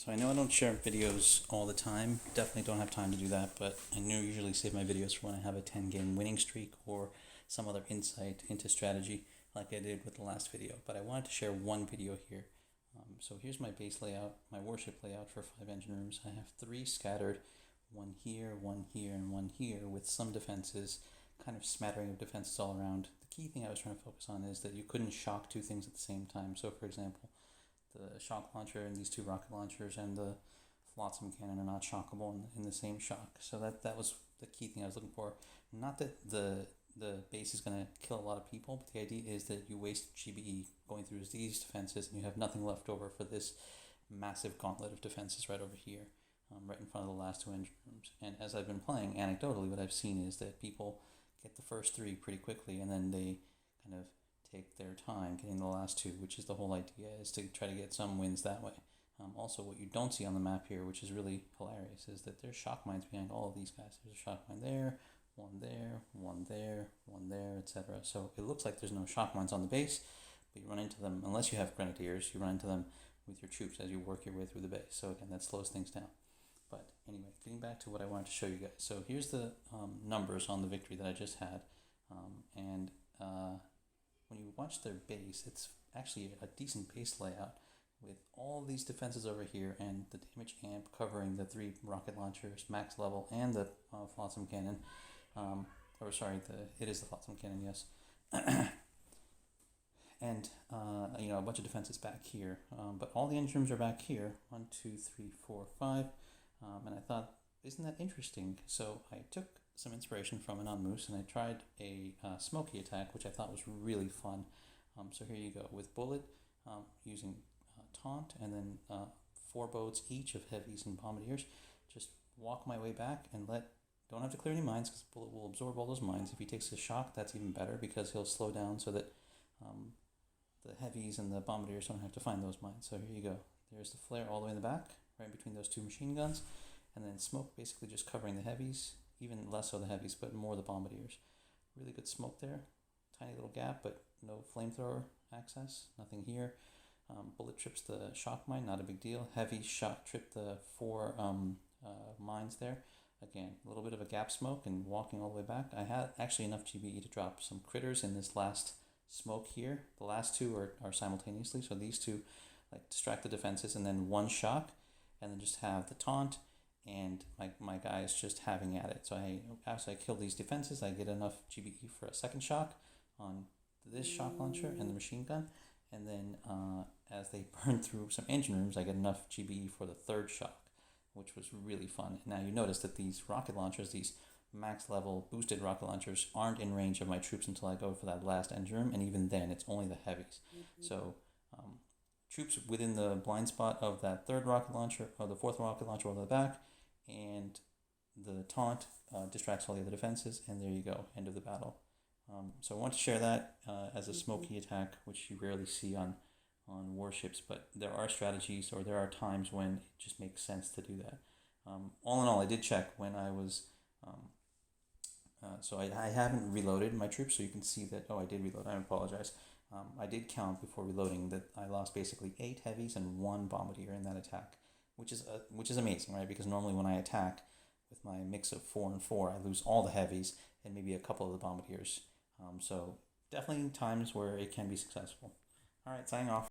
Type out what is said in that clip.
So I know I don't share videos all the time, definitely don't have time to do that, but I usually save my videos for when I have a 10-game winning streak or some other insight into strategy like I did with the last video. But I wanted to share one video here. So here's my base layout, my warship layout for 5 engine rooms. I have 3 scattered, one here, and one here, with some defenses, kind of smattering of defenses all around. The key thing I was trying to focus on is that you couldn't shock 2 things at the same time. So for example, the shock launcher and these 2 rocket launchers and the flotsam cannon are not shockable in the same shock. So that was the key thing I was looking for. Not that the base is going to kill a lot of people, but the idea is that you waste GBE going through these defenses and you have nothing left over for this massive gauntlet of defenses right over here, right in front of the last 2 engine rooms. And as I've been playing, anecdotally, what I've seen is that people get the first 3 pretty quickly, and then they kind of take their time getting the last 2, which is the whole idea, is to try to get some wins that way. Also, what you don't see on the map here, which is really hilarious, is that there's shock mines behind all of these guys. There's a shock mine there, one there, one there, one there, etc. So it looks like there's no shock mines on the base, but you run into them, unless you have grenadiers, you run into them with your troops as you work your way through the base. So again, that slows things down. But anyway, getting back to what I wanted to show you guys. So here's the numbers on the victory that I just had. When you watch their base, it's actually a decent base layout with all these defenses over here and the damage amp covering the 3 rocket launchers, max level, and the flotsam cannon. It is the flotsam cannon, yes. And a bunch of defenses back here. But all the engine rooms are back here. 1, 2, 3, 4, 5. And I thought, isn't that interesting? So I took some inspiration from an on-moose, and I tried a smoky attack, which I thought was really fun. So here you go, with bullet, using taunt, and then 4 boats each of heavies and bombardiers. Just walk my way back and don't have to clear any mines, because bullet will absorb all those mines. If he takes a shock, that's even better, because he'll slow down so that the heavies and the bombardiers don't have to find those mines. So here you go. There's the flare all the way in the back, right between those 2 machine guns, and then smoke basically just covering the heavies, even less so the heavies, but more the bombardiers. Really good smoke there. Tiny little gap, but no flamethrower access. Nothing here. Bullet trips the shock mine, not a big deal. Heavy shot tripped the 4 mines there. Again, a little bit of a gap smoke and walking all the way back. I had actually enough GBE to drop some critters in this last smoke here. The last 2 are simultaneously, so these 2 distract the defenses, and then 1 shock, and then just have the taunt, and my guy is just having at it. So after I kill these defenses, I get enough GBE for a 2nd shock on this shock launcher and the machine gun, and then as they burn through some engine rooms, I get enough GBE for the 3rd shock, which was really fun. Now you notice that these rocket launchers, these max level boosted rocket launchers, aren't in range of my troops until I go for that last engine room, and even then it's only the heavies. So troops within the blind spot of that 3rd rocket launcher, or the 4th rocket launcher over the back, and the taunt distracts all the other defenses, and there you go, end of the battle. So I want to share that as a smoky attack, which you rarely see on warships, but there are strategies, or there are times when it just makes sense to do that. All in all, I did check when I was, so I haven't reloaded my troops, so you can see that, I did reload, I apologize. I did count before reloading that I lost basically 8 heavies and 1 bombardier in that attack, which is amazing, right? Because normally when I attack with my mix of 4 and 4, I lose all the heavies and maybe a couple of the bombardiers. So definitely times where it can be successful. All right, signing off.